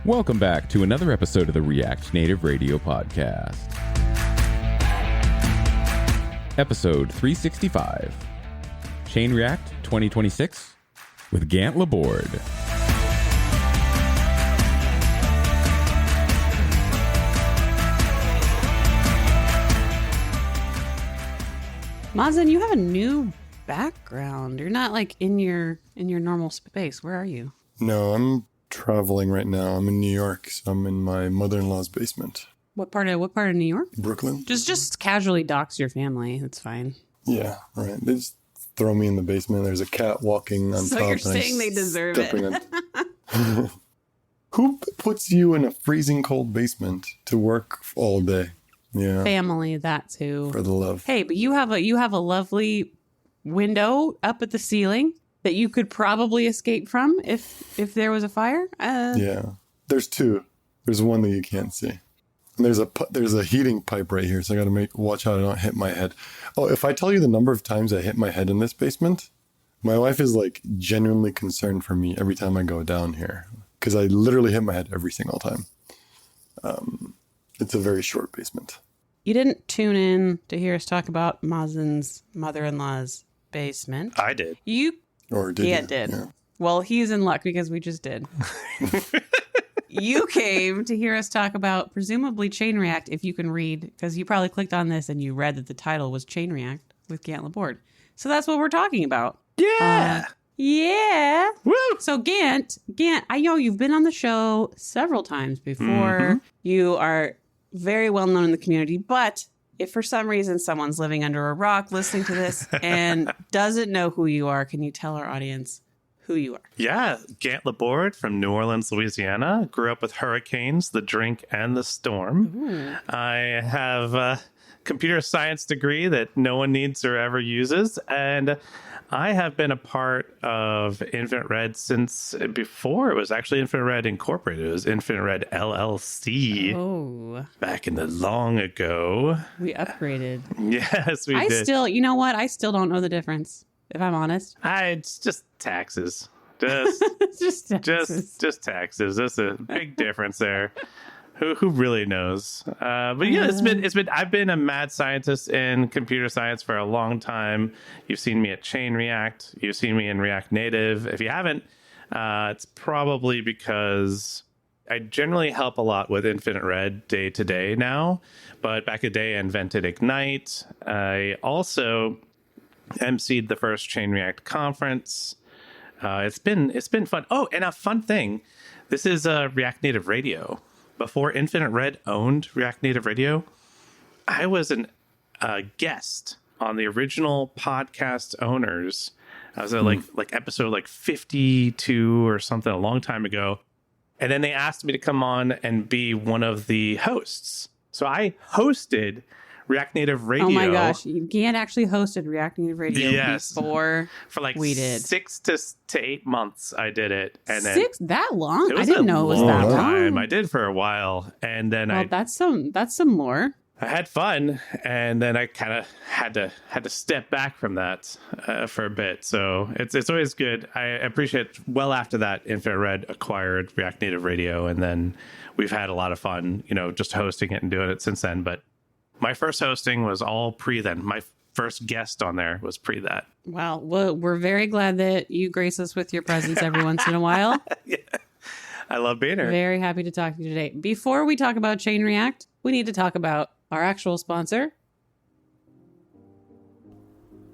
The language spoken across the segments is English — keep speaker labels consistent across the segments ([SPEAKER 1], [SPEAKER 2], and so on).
[SPEAKER 1] Welcome back to another episode of the React Native Radio Podcast. Episode 365, Chain React 2026 with Gant Laborde.
[SPEAKER 2] Mazen, you have a new background. You're not like in your normal space. Where are you?
[SPEAKER 3] No, I'm traveling right now. I'm in New York, so I'm in my mother-in-law's basement.
[SPEAKER 2] What part of New York?
[SPEAKER 3] Brooklyn.
[SPEAKER 2] Just casually dox your family. It's fine.
[SPEAKER 3] Yeah, right. They just throw me in the basement. There's a cat walking on top.
[SPEAKER 2] So you're saying they deserve it.
[SPEAKER 3] Who puts you in a freezing cold basement to work all day? Yeah.
[SPEAKER 2] Family, that's who.
[SPEAKER 3] For the love.
[SPEAKER 2] Hey, but you have a lovely window up at the ceiling that you could probably escape from if there was a fire.
[SPEAKER 3] Yeah. There's two. There's one that you can't see. And there's a heating pipe right here, so I got to watch how I don't hit my head. Oh, if I tell you the number of times I hit my head in this basement, my wife is like genuinely concerned for me every time I go down here because I literally hit my head every single time. It's a very short basement.
[SPEAKER 2] You didn't tune in to hear us talk about Mazen's mother-in-law's basement.
[SPEAKER 4] I did.
[SPEAKER 3] Or did
[SPEAKER 2] Yeah,
[SPEAKER 3] you?
[SPEAKER 2] did.
[SPEAKER 3] Yeah.
[SPEAKER 2] Well, he's in luck because we just did. You came to hear us talk about presumably Chain React, if you can read, because you probably clicked on this and you read that the title was Chain React with Gant Laborde. So that's what we're talking about.
[SPEAKER 4] Yeah.
[SPEAKER 2] Yeah.
[SPEAKER 4] Woo.
[SPEAKER 2] So Gant, I know you've been on the show several times before. Mm-hmm. You are very well known in the community, but if for some reason someone's living under a rock listening to this and doesn't know who you are, can you tell our audience who you are?
[SPEAKER 4] Yeah, Gant Laborde from New Orleans, Louisiana. Grew up with hurricanes, the drink, and the storm. Ooh. I have a computer science degree that no one needs or ever uses, and I have been a part of Infinite Red since before it was actually Infinite Red Incorporated. It was Infinite Red LLC.
[SPEAKER 2] Oh.
[SPEAKER 4] Back in the long ago.
[SPEAKER 2] We upgraded.
[SPEAKER 4] Yes, we did.
[SPEAKER 2] You know what? I still don't know the difference, if I'm honest.
[SPEAKER 4] It's just taxes. Just just taxes. There's a big difference there. Who really knows? But yeah, it's been. I've been a mad scientist in computer science for a long time. You've seen me at Chain React. You've seen me in React Native. If you haven't, it's probably because I generally help a lot with Infinite Red day to day now. But back in the day, I invented Ignite. I also emceed the first Chain React conference. It's been fun. Oh, and a fun thing. This is React Native Radio. Before Infinite Red owned React Native Radio, I was a guest on the original podcast owners. I was at like episode 52 or something a long time ago. And then they asked me to come on and be one of the hosts. So I hosted React Native Radio.
[SPEAKER 2] Oh my gosh. Gant actually hosted React Native Radio before
[SPEAKER 4] for like
[SPEAKER 2] we did.
[SPEAKER 4] 6 to 8 months I did it. And then
[SPEAKER 2] that long? I didn't know it was that long.
[SPEAKER 4] I did for a while. And then
[SPEAKER 2] that's some lore.
[SPEAKER 4] I had fun, and then I kind of had to step back from that for a bit. So it's always good. I appreciate well after that, Infinite Red acquired React Native Radio, and then we've had a lot of fun, just hosting it and doing it since then. But my first hosting was all pre then. My first guest on there was pre that.
[SPEAKER 2] Wow. Well, we're very glad that you grace us with your presence every once in a while.
[SPEAKER 4] Yeah. I love being here.
[SPEAKER 2] Very happy to talk to you today. Before we talk about Chain React, we need to talk about our actual sponsor,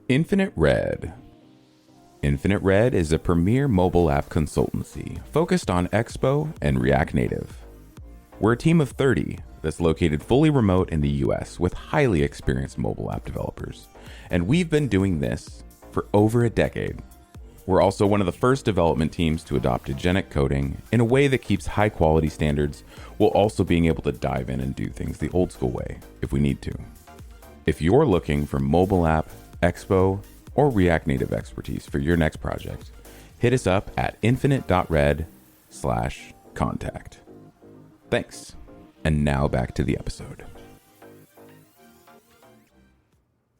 [SPEAKER 1] Infinite Red. Infinite Red is a premier mobile app consultancy focused on Expo and React Native. We're a team of 30 that's located fully remote in the US with highly experienced mobile app developers. And we've been doing this for over a decade. We're also one of the first development teams to adopt agentic coding in a way that keeps high quality standards while also being able to dive in and do things the old school way if we need to. If you're looking for mobile app, Expo, or React Native expertise for your next project, hit us up at infinite.red/contact. Thanks. And now back to the episode.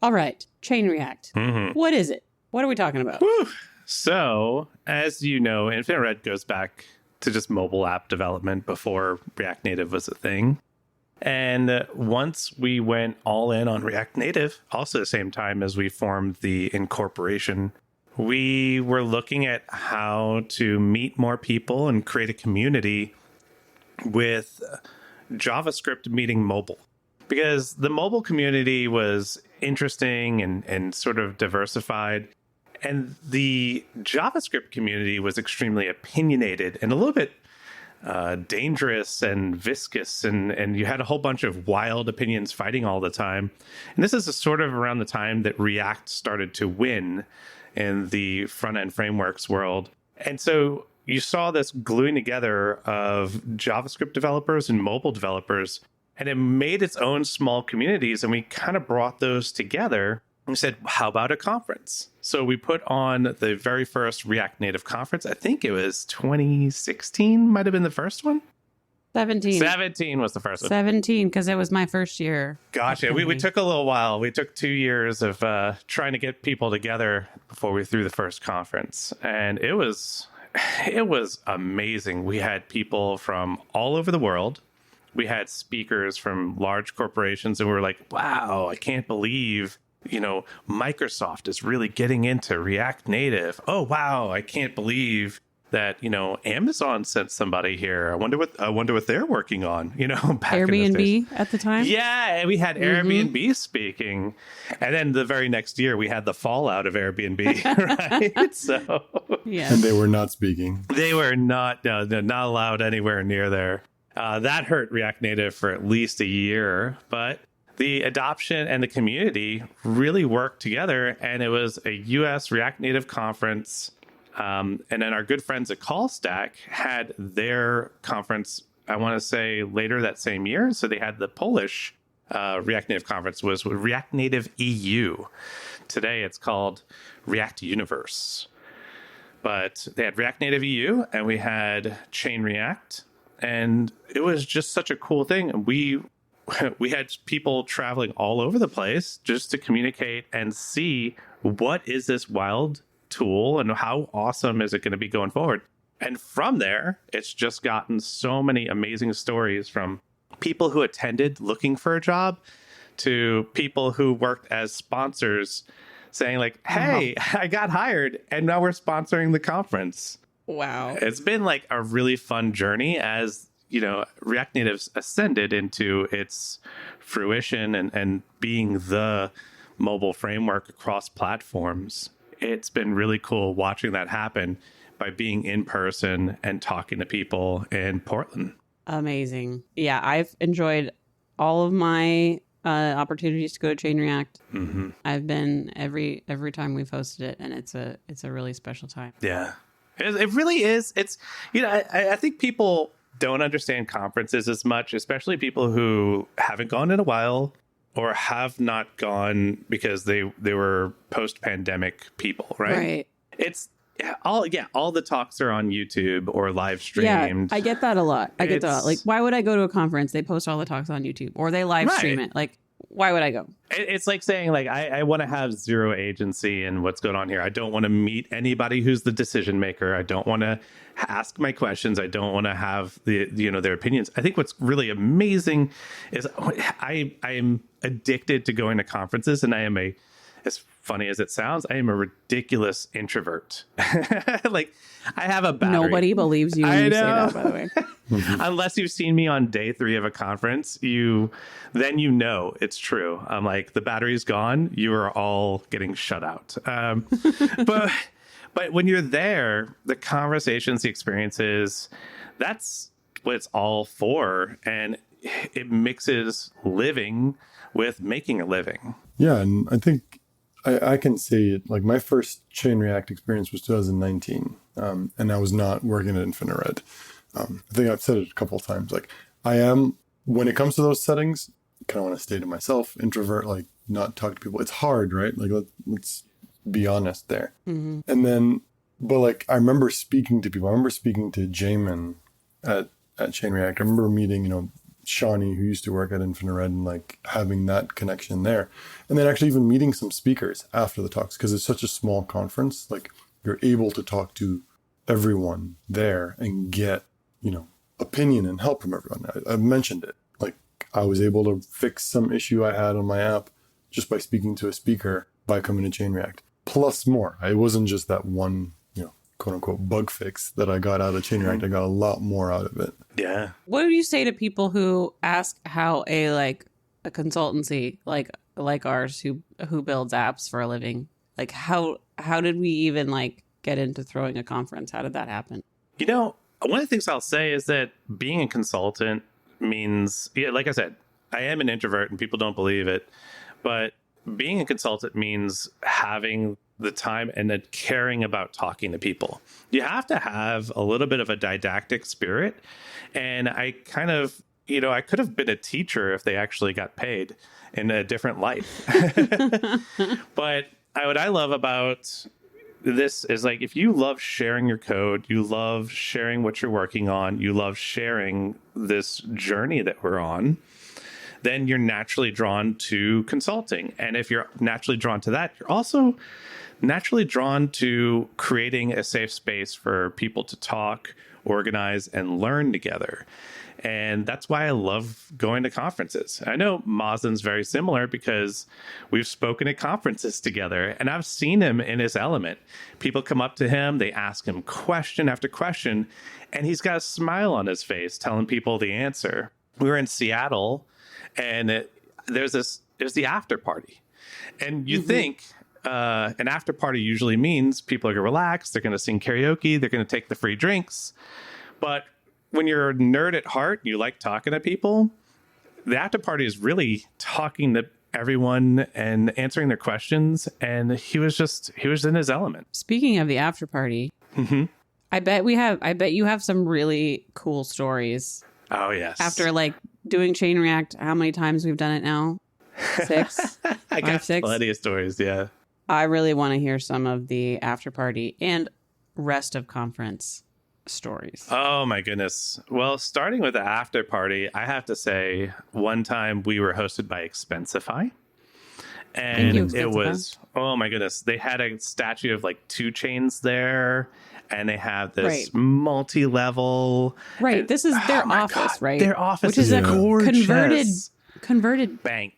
[SPEAKER 2] All right. Chain React. What is it? What are we talking about?
[SPEAKER 4] Whew. So, as you know, Infinite Red goes back to just mobile app development before React Native was a thing. And once we went all in on React Native, also the same time as we formed the incorporation, we were looking at how to meet more people and create a community with JavaScript meeting mobile. Because the mobile community was interesting and sort of diversified. And the JavaScript community was extremely opinionated and a little bit dangerous and viscous. And you had a whole bunch of wild opinions fighting all the time. And this is sort of around the time that React started to win in the front-end frameworks world. And so you saw this gluing together of JavaScript developers and mobile developers, and it made its own small communities. And we kind of brought those together and said, how about a conference? So we put on the very first React Native conference. I think it was 2016, might have been the first one.
[SPEAKER 2] 17.
[SPEAKER 4] 17 was the first one.
[SPEAKER 2] 17, because it was my first year.
[SPEAKER 4] Gotcha. We took a little while. We took 2 years of trying to get people together before we threw the first conference. And it was amazing. We had people from all over the world. We had speakers from large corporations, and we were like, wow, I can't believe, Microsoft is really getting into React Native. Oh, wow, I can't believe that, Amazon sent somebody here. I wonder what they're working on, back
[SPEAKER 2] Airbnb at the time.
[SPEAKER 4] Yeah, and we had Airbnb speaking. And then the very next year we had the fallout of Airbnb, right? So
[SPEAKER 2] yeah.
[SPEAKER 3] And they were not speaking.
[SPEAKER 4] They were not allowed anywhere near there. That hurt React Native for at least a year, but the adoption and the community really worked together, and it was a US React Native conference. And then our good friends at CallStack had their conference, I want to say, later that same year. So they had the Polish React Native conference was with React Native EU. Today it's called React Universe. But they had React Native EU, and we had Chain React. And it was just such a cool thing. We had people traveling all over the place just to communicate and see what is this wild tool and how awesome is it going to be going forward. And from there, it's just gotten so many amazing stories from people who attended looking for a job to people who worked as sponsors saying like, hey, I got hired and now we're sponsoring the conference.
[SPEAKER 2] Wow.
[SPEAKER 4] It's been like a really fun journey as React Native's ascended into its fruition and being the mobile framework across platforms. It's been really cool watching that happen by being in person and talking to people in Portland.
[SPEAKER 2] Amazing. Yeah, I've enjoyed all of my opportunities to go to Chain React.
[SPEAKER 4] Mm-hmm.
[SPEAKER 2] I've been every time we've hosted it, and it's a really special time.
[SPEAKER 4] Yeah, it really is. It's I think people don't understand conferences as much, especially people who haven't gone in a while or have not gone because they were post-pandemic people, right?
[SPEAKER 2] Right.
[SPEAKER 4] It's all the talks are on YouTube or live streamed.
[SPEAKER 2] Yeah, I get that a lot. Like, why would I go to a conference? They post all the talks on YouTube or they live stream it. Like, why would I go?
[SPEAKER 4] It's like saying, like, I want to have zero agency in what's going on here. I don't want to meet anybody who's the decision maker. I don't want to ask my questions. I don't want to have their opinions. I think what's really amazing is I am addicted to going to conferences, and I am as funny as it sounds, I am a ridiculous introvert. Like, I have a battery.
[SPEAKER 2] Nobody believes you when you say that, by the way.
[SPEAKER 4] Unless you've seen me on day 3 of a conference, then it's true. I'm like, the battery's gone. You are all getting shut out. But when you're there, the conversations, the experiences, that's what it's all for. And it mixes living with making a living.
[SPEAKER 3] Yeah, and I think I can say it, like my first Chain React experience was 2019, and I was not working at Infinite Red. I think I've said it a couple of times. Like, I am, when it comes to those settings, kind of want to stay to myself, introvert, like not talk to people. It's hard, right? Like, let's be honest there.
[SPEAKER 2] Mm-hmm.
[SPEAKER 3] And then, but like, I remember speaking to people. I remember speaking to Jamin at Chain React. I remember meeting, Shawnee, who used to work at Infinite Red, and like having that connection there. And then actually even meeting some speakers after the talks, because it's such a small conference. Like you're able to talk to everyone there and get, opinion and help from everyone. I've mentioned it. Like I was able to fix some issue I had on my app just by speaking to a speaker by coming to Chain React. Plus more. It wasn't just that one, quote unquote bug fix that I got out of Chain React. I got a lot more out of it.
[SPEAKER 4] Yeah.
[SPEAKER 2] What do you say to people who ask how a consultancy like ours who builds apps for a living, like how did we even get into throwing a conference? How did that happen?
[SPEAKER 4] One of the things I'll say is that being a consultant means, like I said, I am an introvert and people don't believe it, but being a consultant means having the time and then caring about talking to people. You have to have a little bit of a didactic spirit. And I kind of, I could have been a teacher if they actually got paid in a different life. But what I love about this is if you love sharing your code, you love sharing what you're working on, you love sharing this journey that we're on, then you're naturally drawn to consulting. And if you're naturally drawn to that, you're also naturally drawn to creating a safe space for people to talk, organize, and learn together. And that's why I love going to conferences. I know Mazen's very similar because we've spoken at conferences together and I've seen him in his element. People come up to him, they ask him question after question, and he's got a smile on his face telling people the answer. We were in Seattle and there's the after party. And you think an after party usually means people are going to relax, they're going to sing karaoke, they're going to take the free drinks. But when you're a nerd at heart, you like talking to people, the after party is really talking to everyone and answering their questions. And he was in his element.
[SPEAKER 2] Speaking of the after party, I bet you have some really cool stories.
[SPEAKER 4] Oh, yes.
[SPEAKER 2] After doing Chain React, how many times we've done it now? 6?
[SPEAKER 4] I got
[SPEAKER 2] 6?
[SPEAKER 4] plenty of stories, yeah.
[SPEAKER 2] I really want to hear some of the after party and rest of conference stories.
[SPEAKER 4] Oh my goodness. Well, starting with the after party, I have to say one time we were hosted by Expensify. And it was, oh my goodness, they had a statue of 2 chains there. And they have this multi-level.
[SPEAKER 2] Right. This is their office, right?
[SPEAKER 4] Their office,
[SPEAKER 2] which is a converted
[SPEAKER 4] bank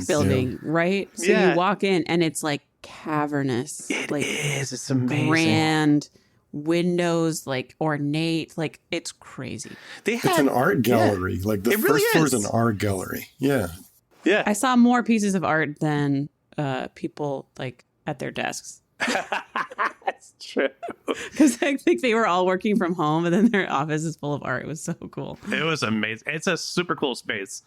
[SPEAKER 2] building, right? So you walk in and it's cavernous.
[SPEAKER 4] It is. It's amazing.
[SPEAKER 2] Grand windows, ornate. It's crazy.
[SPEAKER 3] It's an art gallery. The first floor is an art gallery. Yeah.
[SPEAKER 4] Yeah.
[SPEAKER 2] I saw more pieces of art than people at their desks.
[SPEAKER 4] That's true.
[SPEAKER 2] Because I think they were all working from home, and then their office is full of art. It was so cool.
[SPEAKER 4] It was amazing. It's a super cool space.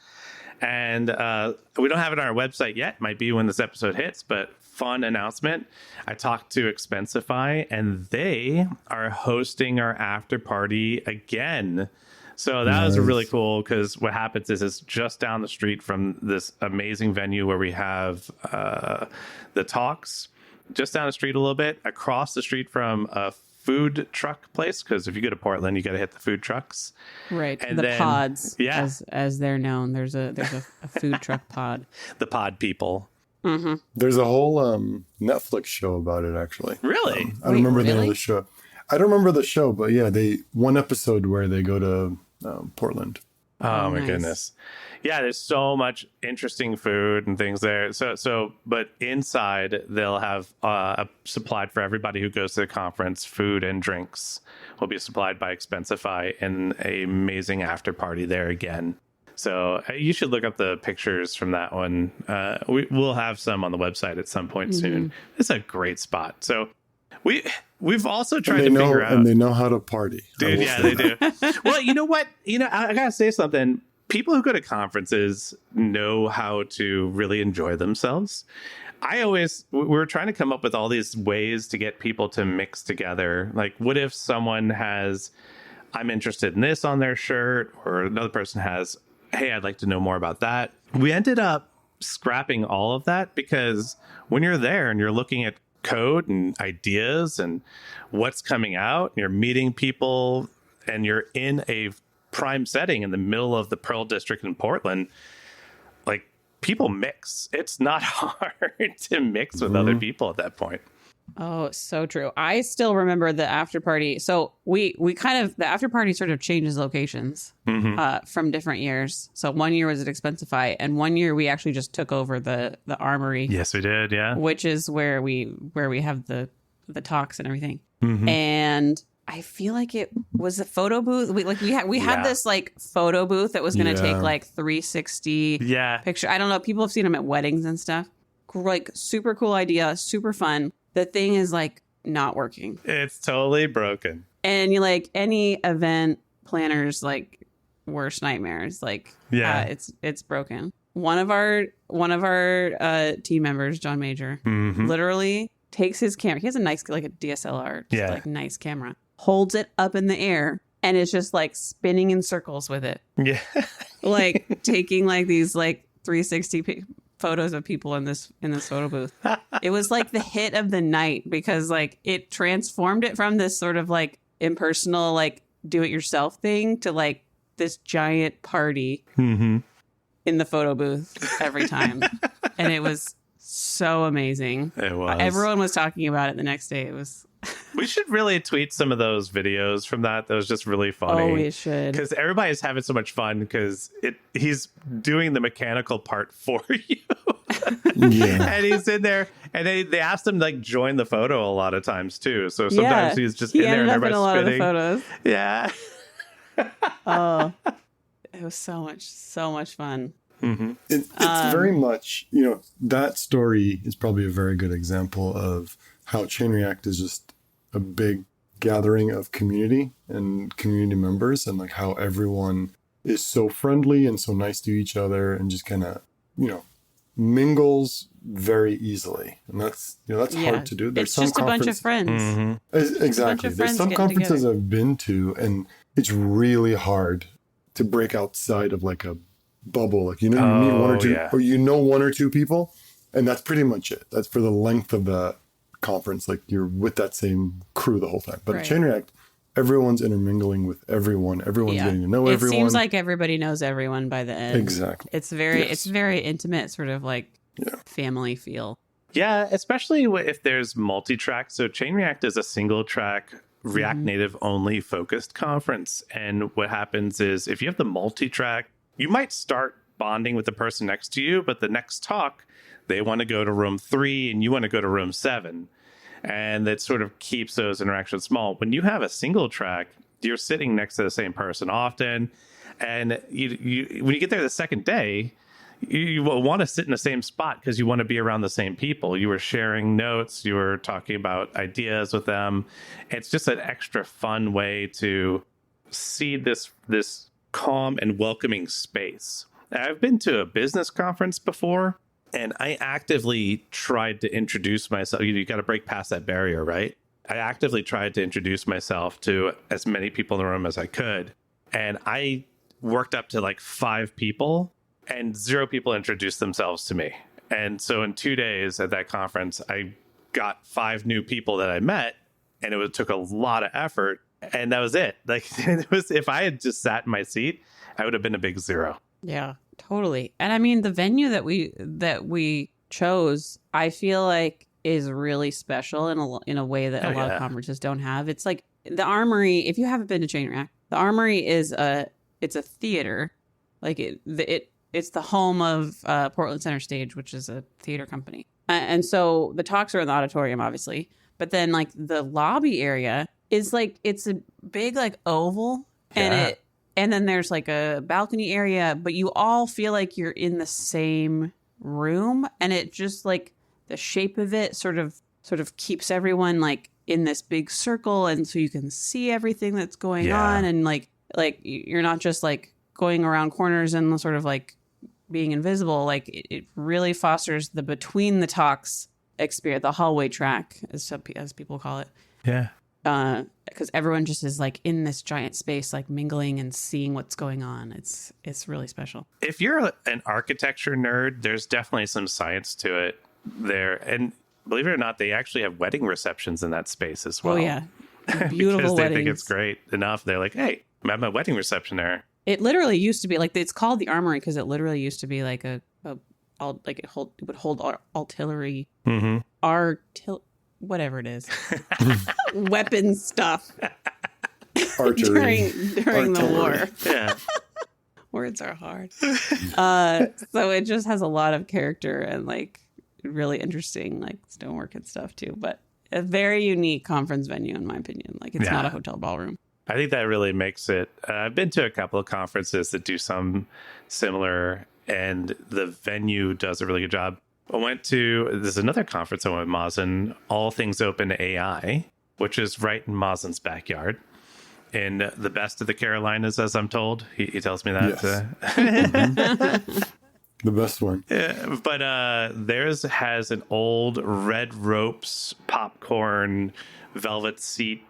[SPEAKER 4] And we don't have it on our website yet. Might be when this episode hits, but fun announcement. I talked to Expensify, and they are hosting our after party again. So that was really cool because what happens is it's just down the street from this amazing venue where we have the talks. Just down the street a little bit, across the street from a food truck place, because if you go to Portland, you got to hit the food trucks.
[SPEAKER 2] Right. And the pods, as they're known. There's a food truck pod.
[SPEAKER 4] The pod people.
[SPEAKER 2] Mm-hmm.
[SPEAKER 3] There's a whole Netflix show about it, actually.
[SPEAKER 4] Really?
[SPEAKER 3] I don't remember the name of the show. I don't remember the show, but yeah, one episode where they go to Portland.
[SPEAKER 4] Oh my goodness. Yeah, there's so much interesting food and things there. But inside they'll have supplied for everybody who goes to the conference. Food and drinks will be supplied by Expensify, and an amazing after party there again. So you should look up the pictures from that one. We'll have some on the website at some point soon. It's a great spot. So we've also tried to figure out,
[SPEAKER 3] and they know how to party.
[SPEAKER 4] Dude, yeah, they do. Well, you know what? I gotta say something. People who go to conferences know how to really enjoy themselves. We're trying to come up with all these ways to get people to mix together. What if someone has, I'm interested in this on their shirt, or another person has, hey, I'd like to know more about that. We ended up scrapping all of that because when you're there and you're looking at code and ideas and what's coming out, and you're meeting people and you're in a prime setting in the middle of the Pearl District in Portland, like people mix. It's not hard to mix with other people at that point.
[SPEAKER 2] Oh, so true. I still remember the after party. So we kind of, the after party sort of changes locations from different years. So one year was at Expensify, and one year we actually just took over the Armory.
[SPEAKER 4] Yes, we did. Yeah.
[SPEAKER 2] Which is where we have the talks and everything. And I feel like it was a photo booth. We had this like photo booth that was going to take like 360 picture. I don't know. People have seen them at weddings and stuff. Like super cool idea, super fun. The thing is like not working.
[SPEAKER 4] It's totally broken.
[SPEAKER 2] And you like any event planners like worst nightmares. Like it's broken. One of our team members, John Major, literally takes his camera. He has a nice like a DSLR, just like nice camera. Holds it up in the air and is just like spinning in circles with it. Yeah. Like taking like these like 360 photos of people in this photo booth. It was like the hit of the night because like it transformed it from this sort of like impersonal like do it yourself thing to like this giant party in the photo booth every time. And it was so amazing.
[SPEAKER 4] It was.
[SPEAKER 2] Everyone was talking about it the next day. It was
[SPEAKER 4] We should really tweet some of those videos from that. That was just really funny.
[SPEAKER 2] Oh, we should.
[SPEAKER 4] Because everybody's having so much fun because he's doing the mechanical part for you. And he's in there, and they asked him to like join the photo a lot of times too. So sometimes he's just in there and everybody's
[SPEAKER 2] in a lot
[SPEAKER 4] spinning.
[SPEAKER 2] of the photos.
[SPEAKER 4] Yeah.
[SPEAKER 2] Oh, it was so much fun.
[SPEAKER 3] It's very much, that story is probably a very good example of how Chain React is just a big gathering of community and community members, and like how everyone is so friendly and so nice to each other and just kind of, mingles very easily. And that's hard to do. There's
[SPEAKER 2] it's
[SPEAKER 3] some
[SPEAKER 2] just a bunch of friends.
[SPEAKER 3] Exactly. There's some conferences I've been to, and it's really hard to break outside of like a bubble. Like, you meet one or two, or one or two people, and that's pretty much it. That's for the length of the conference. Like you're with that same crew the whole time. But at Chain React, everyone's intermingling with everyone. Everyone's getting to know everyone.
[SPEAKER 2] It seems like everybody knows everyone by the end.
[SPEAKER 3] Exactly.
[SPEAKER 2] It's very intimate, sort of like family feel.
[SPEAKER 4] Yeah, especially if there's multi-track. So Chain React is a single track React Native only focused conference. And what happens is if you have the multi-track, you might start bonding with the person next to you, but the next talk, they want to go to room 3 and you want to go to room 7. And that sort of keeps those interactions small. When you have a single track, you're sitting next to the same person often. And you when you get there the second day, you will want to sit in the same spot because you want to be around the same people. You were sharing notes. You were talking about ideas with them. It's just an extra fun way to see this calm and welcoming space. I've been to a business conference before, and I actively tried to introduce myself. You got to break past that barrier, right? I actively tried to introduce myself to as many people in the room as I could. And I worked up to like 5 people, and 0 people introduced themselves to me. And so in 2 days at that conference, I got 5 new people that I met, and it took a lot of effort. And that was it. Like it was, if I had just sat in my seat, I would have been a big 0.
[SPEAKER 2] Yeah, totally. And I mean, the venue that we chose, I feel like is really special in a way that a lot of conferences don't have. It's like the Armory. If you haven't been to Chain React, the Armory is it's a theater. Like it's the home of Portland Center Stage, which is a theater company. And so the talks are in the auditorium, obviously. But then like the lobby area is like, it's a big like oval, and then there's like a balcony area, but you all feel like you're in the same room, and it just like the shape of it sort of keeps everyone like in this big circle, and so you can see everything that's going on, and like you're not just like going around corners and sort of like being invisible. Like it really fosters the between the talks experience, the hallway track, as people call it.
[SPEAKER 4] Yeah.
[SPEAKER 2] Because everyone just is like in this giant space, like mingling and seeing what's going on. It's really special.
[SPEAKER 4] If you're an architecture nerd, there's definitely some science to it there. And believe it or not, they actually have wedding receptions in that space as well.
[SPEAKER 2] Oh yeah, beautiful
[SPEAKER 4] because they
[SPEAKER 2] weddings.
[SPEAKER 4] think it's great enough. They're like, hey, at my wedding reception there.
[SPEAKER 2] It literally used to be like, it's called the Armory because it literally used to be like it would hold artillery, whatever it is, weapon stuff.
[SPEAKER 3] Archery.
[SPEAKER 2] during the war.
[SPEAKER 4] Yeah.
[SPEAKER 2] Words are hard. So it just has a lot of character and like really interesting like stonework and stuff too. But a very unique conference venue in my opinion. Like it's not a hotel ballroom.
[SPEAKER 4] I think that really makes it. I've been to a couple of conferences that do some similar, and the venue does a really good job. There's another conference I went with Mazen, All Things Open AI, which is right in Mazen's backyard. In the best of the Carolinas, as I'm told. He tells me that.
[SPEAKER 3] Yes. The best one.
[SPEAKER 4] Yeah, but theirs has an old red ropes, popcorn, velvet seat,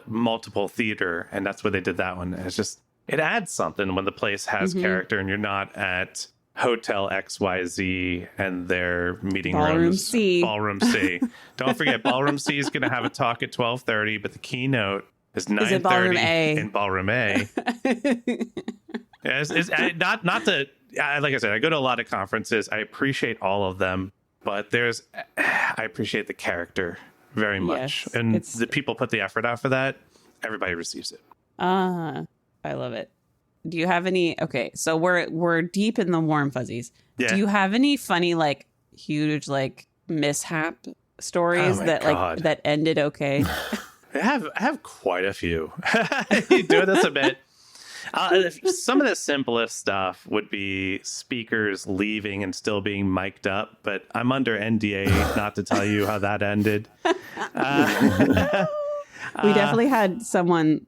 [SPEAKER 4] multiple theater. And that's where they did that one. It's just, it adds something when the place has character and you're not at Hotel XYZ and their meeting rooms. Ballroom C. Don't forget, Ballroom C is going to have a talk at 12:30, but the keynote is 9:30 in Ballroom A. It's not to, like I said, I go to a lot of conferences. I appreciate all of them, but I appreciate the character very much.
[SPEAKER 2] Yes,
[SPEAKER 4] and the people put the effort out for that. Everybody receives it.
[SPEAKER 2] I love it. Do you have any? Okay, so we're deep in the warm fuzzies. Yeah. Do you have any funny, like huge, like mishap stories that ended okay?
[SPEAKER 4] I have quite a few. Doing this a bit. Some of the simplest stuff would be speakers leaving and still being mic'd up, but I'm under NDA not to tell you how that ended.
[SPEAKER 2] We definitely had someone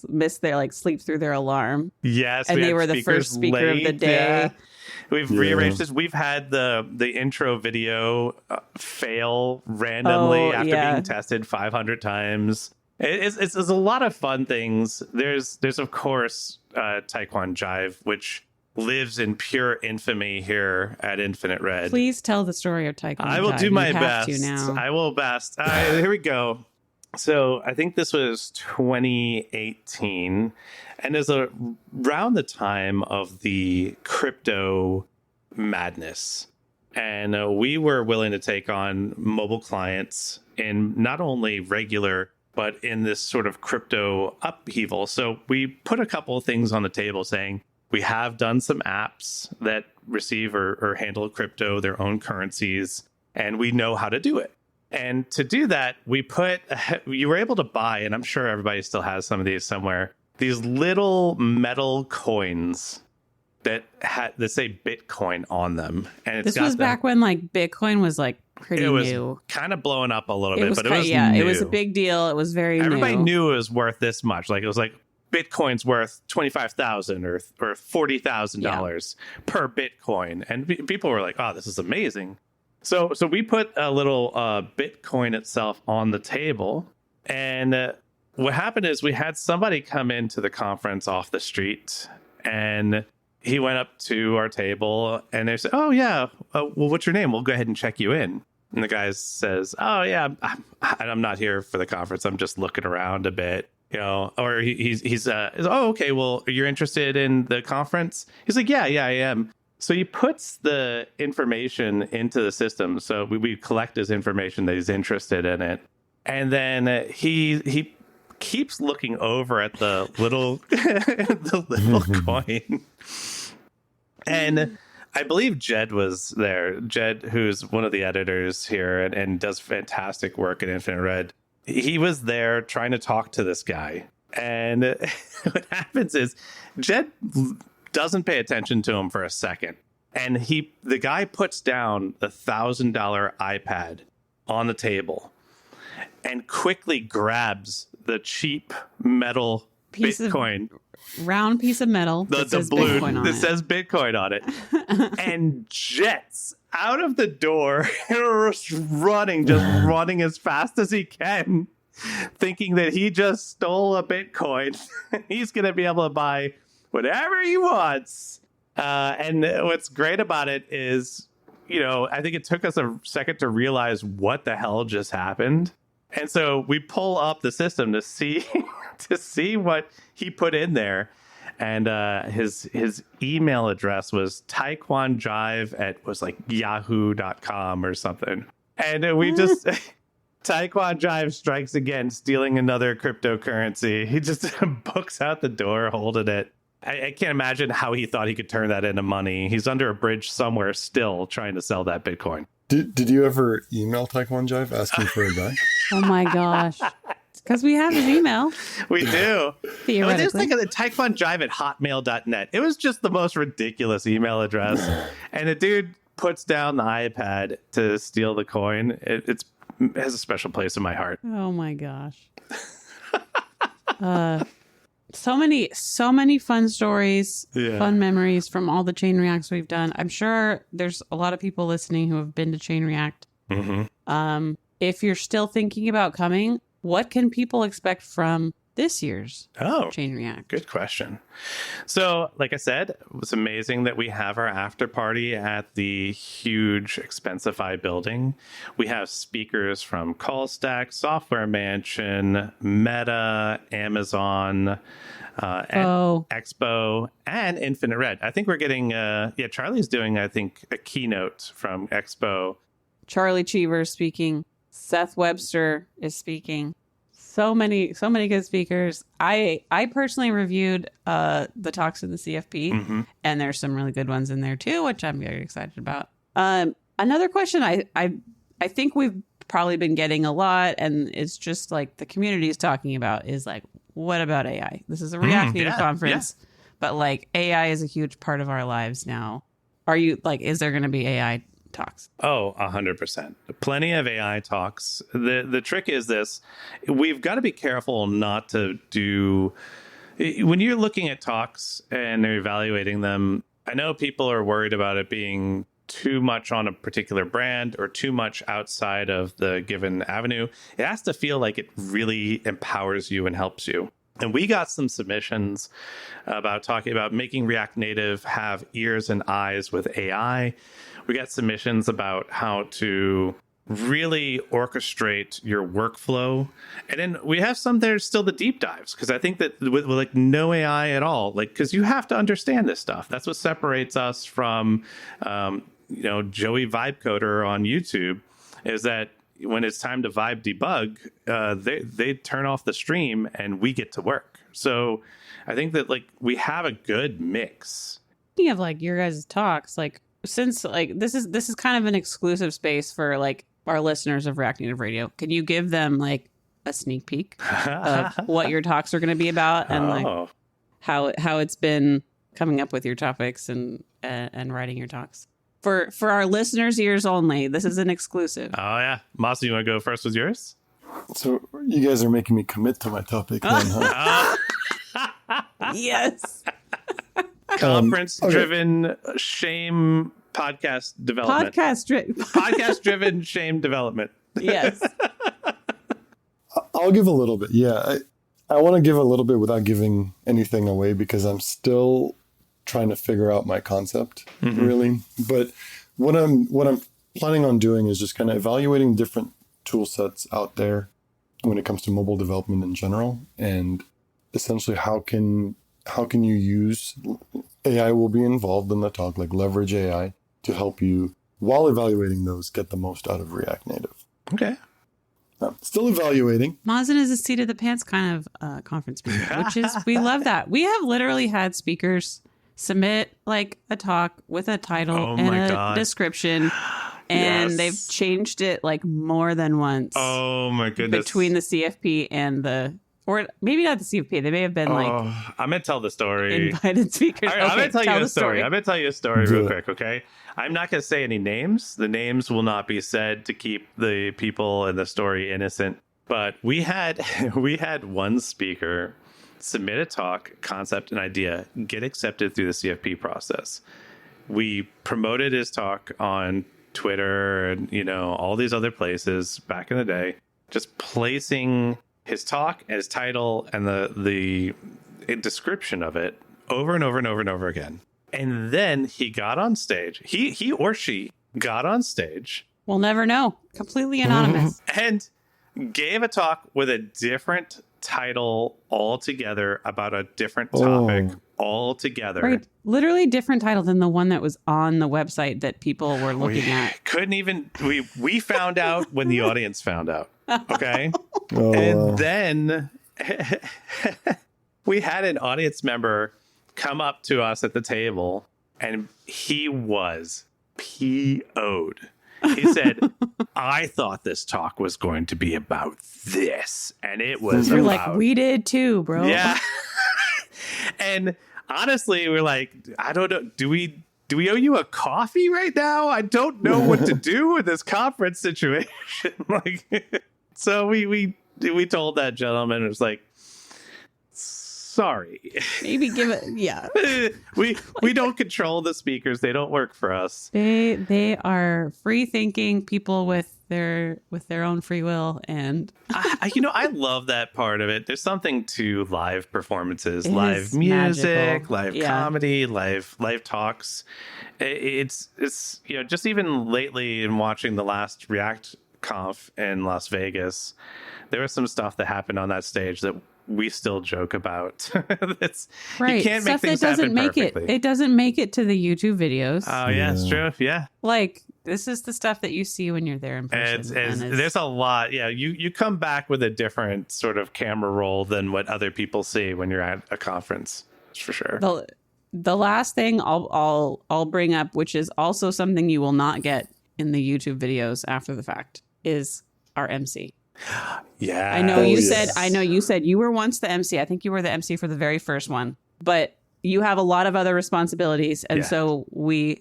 [SPEAKER 2] miss their sleep through their alarm.
[SPEAKER 4] Yes,
[SPEAKER 2] and they were the first speaker of the day.
[SPEAKER 4] Yeah. We've rearranged this. We've had the intro video fail randomly after being tested 500 times. It's a lot of fun things. There's of course Taekwon Jive, which lives in pure infamy here at Infinite Red.
[SPEAKER 2] Please tell the story of Taekwon Jive.
[SPEAKER 4] I will do my best.
[SPEAKER 2] Now.
[SPEAKER 4] I will best. Here we go. So I think this was 2018, and it's around the time of the crypto madness. And we were willing to take on mobile clients in not only regular, but in this sort of crypto upheaval. So we put a couple of things on the table saying we have done some apps that receive or handle crypto, their own currencies, and we know how to do it. And to do that, you were able to buy, and I'm sure everybody still has some of these somewhere, these little metal coins that say Bitcoin on them. And
[SPEAKER 2] this was back when Bitcoin was pretty new.
[SPEAKER 4] It was kind of blowing up a little bit, but it was new.
[SPEAKER 2] It was a big deal. It was very
[SPEAKER 4] Everybody knew it was worth this much. It was Bitcoin's worth $25,000 or $40,000 per Bitcoin. And people were like, oh, this is amazing. So we put a little Bitcoin itself on the table. And what happened is we had somebody come into the conference off the street, and he went up to our table and they said, oh, yeah, well, what's your name? We'll go ahead and check you in. And the guy says, oh, yeah, I'm not here for the conference. I'm just looking around a bit, or he's oh, OK, well, you're interested in the conference? He's like, yeah, I am. So he puts the information into the system. So we collect his information that he's interested in it. And then he keeps looking over at the little coin. And I believe Jed was there. Jed, who's one of the editors here and does fantastic work at Infinite Red. He was there trying to talk to this guy. And what happens is Jed doesn't pay attention to him for a second. And the guy puts down the $1,000 iPad on the table and quickly grabs the cheap metal Bitcoin.
[SPEAKER 2] Round piece of metal that says
[SPEAKER 4] blue
[SPEAKER 2] Bitcoin on
[SPEAKER 4] that
[SPEAKER 2] it.
[SPEAKER 4] says Bitcoin on it. And jets out of the door, running as fast as he can, thinking that he just stole a Bitcoin. He's going to be able to buy whatever he wants. And what's great about it is, I think it took us a second to realize what the hell just happened. And so we pull up the system to see to see what he put in there. And his email address was taekwonjive@yahoo.com or something. And we just Taekwon Jive strikes again, stealing another cryptocurrency. He just books out the door holding it. I can't imagine how he thought he could turn that into money. He's under a bridge somewhere still trying to sell that Bitcoin.
[SPEAKER 3] Did you ever email Taekwon Jive asking for a buy?
[SPEAKER 2] Oh my gosh. Because we have his email.
[SPEAKER 4] We do.
[SPEAKER 2] Theoretically.
[SPEAKER 4] Just like a taekwonjive@hotmail.net. It was just the most ridiculous email address. And the dude puts down the iPad to steal the coin. It has a special place in my heart.
[SPEAKER 2] Oh my gosh. So many fun stories, fun memories from all the chain reacts we've done. I'm sure there's a lot of people listening who have been to chain react. Mm-hmm. If you're still thinking about coming, what can people expect from this year's chain react?
[SPEAKER 4] Good question. So, like I said, it was amazing that we have our after party at the huge Expensify building. We have speakers from Callstack, Software Mansion, Meta, Amazon, and Expo, and Infinite Red. I think we're getting Charlie's doing, I think, a keynote from Expo.
[SPEAKER 2] Charlie Cheever is speaking. Seth Webster is speaking. So many good speakers. I personally reviewed the talks in the CFP, and there's some really good ones in there too, which I'm very excited about. Another question I think we've probably been getting a lot, and it's just like the community is talking about, is like, what about AI? This is a React Native conference, but like AI is a huge part of our lives now. Are you like, is there going to be AI talks?
[SPEAKER 4] 100%. Plenty of AI talks. The trick is this: we've got to be careful not to do, when you're looking at talks and they're evaluating them. I know people are worried about it being too much on a particular brand or too much outside of the given avenue. It has to feel like it really empowers you and helps you. And we got some submissions about talking about making React Native have ears and eyes with AI. We got submissions about how to really orchestrate your workflow. And then we have some that are still the deep dives, because I think that with like no AI at all, like, because you have to understand this stuff. That's what separates us from, Joey Vibe Coder on YouTube, is that when it's time to vibe debug, they turn off the stream and we get to work. So I think that like we have a good mix.
[SPEAKER 2] Speaking of like your guys' talks, like, since like this is kind of an exclusive space for like our listeners of React Native Radio, can you give them like a sneak peek of what your talks are going to be about, and like how it's been coming up with your topics and writing your talks for our listeners' ears only? This is an exclusive.
[SPEAKER 4] Oh yeah, Mazen, you want to go first with yours?
[SPEAKER 3] So you guys are making me commit to my topic then, huh?
[SPEAKER 2] Yes.
[SPEAKER 4] Conference-driven shame podcast development. Podcast-driven shame development.
[SPEAKER 2] Yes.
[SPEAKER 3] I'll give a little bit. Yeah, I want to give a little bit without giving anything away, because I'm still trying to figure out my concept, really. But what I'm planning on doing is just kind of evaluating different tool sets out there when it comes to mobile development in general, and essentially how can you use AI will be involved in the talk, like leverage AI to help you, while evaluating those, get the most out of React Native.
[SPEAKER 4] Okay.
[SPEAKER 3] Still evaluating.
[SPEAKER 2] Mazen is a seat of the pants kind of conference speaker, which is, we love that. We have literally had speakers submit like a talk with a title and a description, and they've changed it like more than once.
[SPEAKER 4] Oh my goodness.
[SPEAKER 2] Between the CFP and or maybe not the CFP. They may have been like,
[SPEAKER 4] I'm going to tell the story.
[SPEAKER 2] Invited speakers.
[SPEAKER 4] All right, I'm going to tell you a story. I'm going to tell you a story real quick, okay? I'm not going to say any names. The names will not be said to keep the people in the story innocent. But we had one speaker submit a talk, concept, and idea, get accepted through the CFP process. We promoted his talk on Twitter and, all these other places back in the day, just placing his talk and his title and the description of it over and over and over and over again. And then he got on stage. He or she got on stage.
[SPEAKER 2] We'll never know. Completely anonymous.
[SPEAKER 4] And gave a talk with a different title altogether about a different topic altogether.
[SPEAKER 2] Right. Literally different title than the one that was on the website that people were looking at.
[SPEAKER 4] Couldn't even, we found out when the audience found out. Okay. Then we had an audience member come up to us at the table and he was PO'd. He said, I thought this talk was going to be about this. And it was
[SPEAKER 2] You're like, we did too, bro.
[SPEAKER 4] Yeah. And honestly, we're like, I don't know. Do we owe you a coffee right now? I don't know what to do with this conference situation. Like, so we told that gentleman, it was like, sorry.
[SPEAKER 2] Maybe give it. Yeah.
[SPEAKER 4] we don't control the speakers. They don't work for us.
[SPEAKER 2] They are free thinking people with their own free will, and
[SPEAKER 4] I love that part of it. There's something to live performances, live music,
[SPEAKER 2] magical.
[SPEAKER 4] live comedy, live talks. It's just even lately in watching the last React Conf in Las Vegas, there was some stuff that happened on that stage that we still joke about. It's
[SPEAKER 2] right.
[SPEAKER 4] You can't
[SPEAKER 2] Stuff
[SPEAKER 4] make things
[SPEAKER 2] that doesn't
[SPEAKER 4] happen
[SPEAKER 2] make
[SPEAKER 4] perfectly.
[SPEAKER 2] it doesn't make it to the YouTube videos.
[SPEAKER 4] Oh yeah, it's true. Yeah.
[SPEAKER 2] Like, this is the stuff that you see when you're there in person.
[SPEAKER 4] There's a lot. Yeah, you come back with a different sort of camera roll than what other people see when you're at a conference, for sure.
[SPEAKER 2] The last thing I'll bring up, which is also something you will not get in the YouTube videos after the fact, is our MC.
[SPEAKER 4] Yeah.
[SPEAKER 2] I know you said you were once the MC. I think you were the MC for the very first one, but you have a lot of other responsibilities. And so we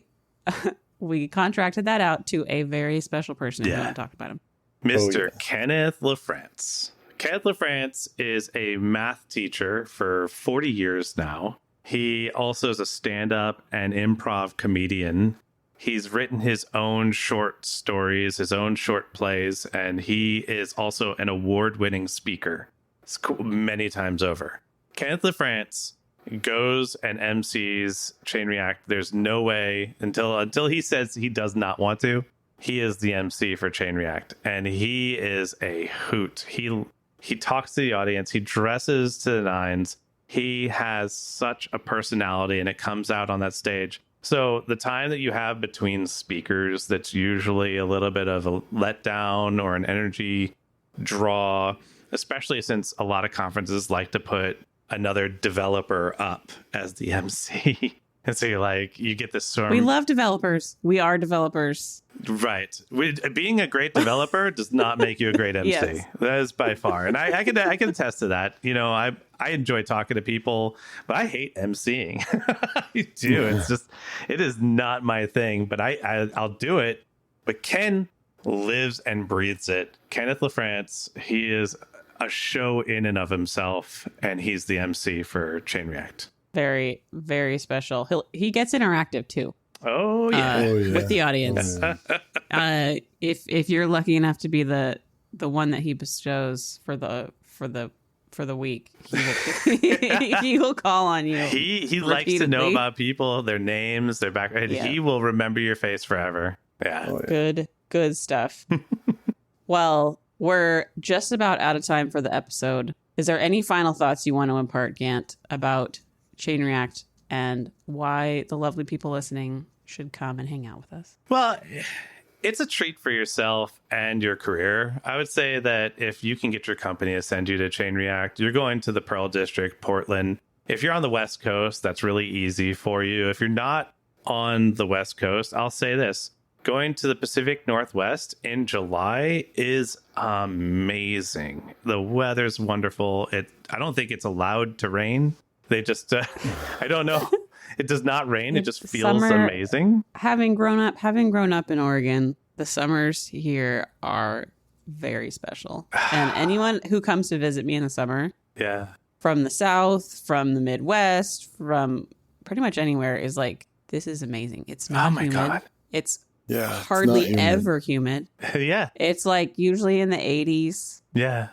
[SPEAKER 2] contracted that out to a very special person. Yeah. We haven't talked about him.
[SPEAKER 4] Mr. Kenneth LaFrance. Kenneth LaFrance is a math teacher for 40 years now. He also is a stand-up and improv comedian. He's written his own short stories, his own short plays, and he is also an award-winning speaker many times over. Kenneth LaFrance goes and MCs Chain React. There's no way until he says he does not want to. He is the MC for Chain React, and he is a hoot. He talks to the audience. He dresses to the nines. He has such a personality, and it comes out on that stage. So the time that you have between speakers, that's usually a little bit of a letdown or an energy draw, especially since a lot of conferences like to put another developer up as the MC. And so you get this sort of...
[SPEAKER 2] We love developers. We are developers.
[SPEAKER 4] Right. Being a great developer does not make you a great MC. Yes. That is by far. And I can attest to that. I enjoy talking to people, but I hate MCing. I do. It's just, it is not my thing, but I'll do it. But Ken lives and breathes it. Kenneth LaFrance, he is a show in and of himself, and he's the MC for Chain React.
[SPEAKER 2] Very, very special. He gets interactive too.
[SPEAKER 4] Oh yeah,
[SPEAKER 2] with the audience. If you're lucky enough to be the one that he bestows for the week, he will call on you.
[SPEAKER 4] He likes to know about people, their names, their background. Yeah. He will remember your face forever. Yeah.
[SPEAKER 2] Good stuff. Well, we're just about out of time for the episode. Is there any final thoughts you want to impart, Gant, about Chain React and why the lovely people listening should come and hang out with us?
[SPEAKER 4] Well, it's a treat for yourself and your career. I would say that if you can get your company to send you to Chain React, you're going to the Pearl District, Portland. If you're on the West Coast, that's really easy for you. If you're not on the West Coast, I'll say this. Going to the Pacific Northwest in July is amazing. The weather's wonderful. I don't think it's allowed to rain. They just, I don't know. It does not rain. It just feels amazing.
[SPEAKER 2] Having grown up in Oregon, the summers here are very special. And anyone who comes to visit me in the summer, from the South, from the Midwest, from pretty much anywhere, is like, this is amazing. It's not humid. God. It's hardly ever humid.
[SPEAKER 4] Yeah.
[SPEAKER 2] It's like usually in the 80s.
[SPEAKER 4] Yeah.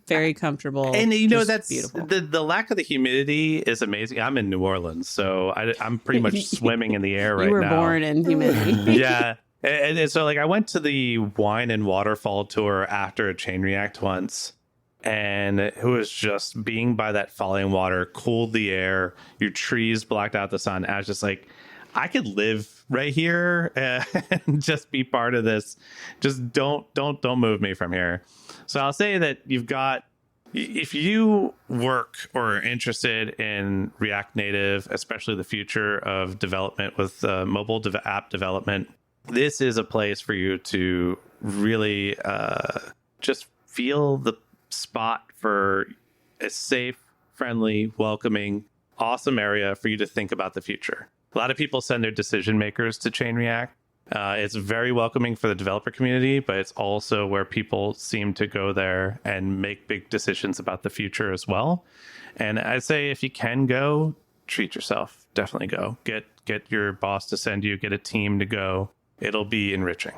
[SPEAKER 2] Very comfortable.
[SPEAKER 4] And that's beautiful. The lack of the humidity is amazing. I'm in New Orleans, so I'm pretty much swimming in the air right now.
[SPEAKER 2] You were born in humidity.
[SPEAKER 4] Yeah. And so like I went to the wine and waterfall tour after a chain react once, and it was just being by that falling water, cooled the air, your trees blocked out the sun. I was just like, I could live right here and just be part of this. Just don't move me from here. So I'll say that if you work or are interested in React Native, especially the future of development with mobile app development, this is a place for you to really just feel the spot for a safe, friendly, welcoming, awesome area for you to think about the future. A lot of people send their decision makers to Chain React. It's very welcoming for the developer community, but it's also where people seem to go there and make big decisions about the future as well. And I'd say if you can go, treat yourself. Definitely go. Get your boss to send you, get a team to go. It'll be enriching.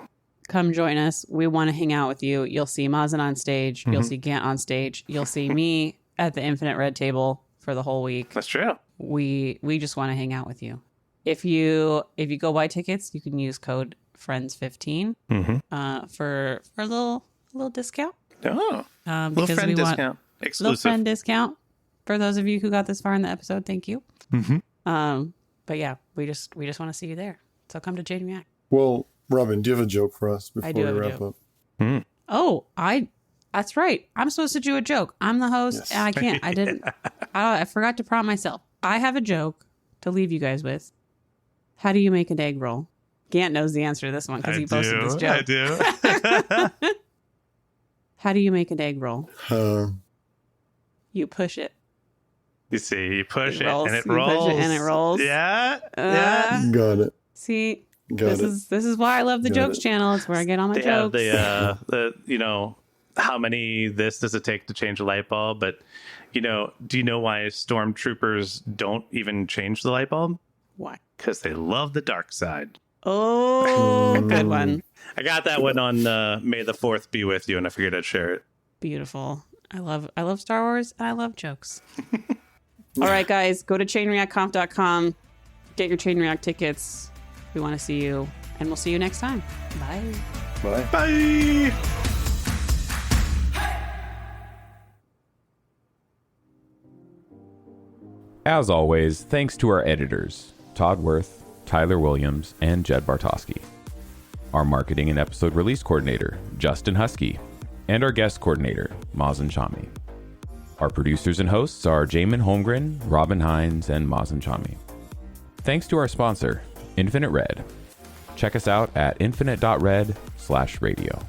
[SPEAKER 2] Come join us. We want to hang out with you. You'll see Mazen on stage. You'll see Gant on stage. You'll see me at the Infinite Red table for the whole week.
[SPEAKER 4] That's true.
[SPEAKER 2] We just want to hang out with you. If you go buy tickets, you can use code FRIENDS15 for a little discount.
[SPEAKER 4] Oh,
[SPEAKER 2] little
[SPEAKER 4] friend discount. Exclusive.
[SPEAKER 2] Little friend discount for those of you who got this far in the episode. Thank you. But yeah, we just want to see you there. So come to Chain React.
[SPEAKER 3] Well, Robin, do you have a joke for us before we wrap up?
[SPEAKER 2] Oh, that's right. I'm supposed to do a joke. I'm the host,
[SPEAKER 3] Yes.
[SPEAKER 2] and I can't. I didn't. I forgot to prompt myself. I have a joke to leave you guys with. How do you make an egg roll? Gant knows the answer to this one because he posted this joke.
[SPEAKER 4] I do.
[SPEAKER 2] How do you make an egg roll? You push it.
[SPEAKER 4] You see, you push it
[SPEAKER 2] rolls.
[SPEAKER 4] and it
[SPEAKER 2] You
[SPEAKER 4] rolls.
[SPEAKER 2] push it and it rolls.
[SPEAKER 4] Yeah.
[SPEAKER 3] Got it.
[SPEAKER 2] See,
[SPEAKER 3] Got
[SPEAKER 2] this is why I love the
[SPEAKER 3] Got
[SPEAKER 2] jokes
[SPEAKER 3] it.
[SPEAKER 2] channel. It's where I get all my
[SPEAKER 4] They
[SPEAKER 2] jokes.
[SPEAKER 4] have the how many this does it take to change a light bulb? But do you know why stormtroopers don't even change the light bulb?
[SPEAKER 2] Why?
[SPEAKER 4] Because they love the dark side.
[SPEAKER 2] Oh, good one.
[SPEAKER 4] I got that one on May the 4th be with you, and I figured I'd share it.
[SPEAKER 2] Beautiful. I love Star Wars and I love jokes. All right, guys, go to chainreactconf.com. Get your Chain React tickets. We want to see you, and we'll see you next time. Bye.
[SPEAKER 3] Bye.
[SPEAKER 4] Bye.
[SPEAKER 1] As always, thanks to our editors, Todd Worth, Tyler Williams, and Jed Bartosky. Our marketing and episode release coordinator, Justin Husky, and our guest coordinator, Mazen Chami. Our producers and hosts are Jamin Holmgren, Robin Hines, and Mazen Chami. Thanks to our sponsor, Infinite Red. Check us out at infinite.red/radio.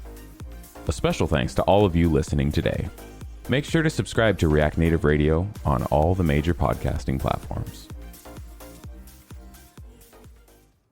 [SPEAKER 1] A special thanks to all of you listening today. Make sure to subscribe to React Native Radio on all the major podcasting platforms.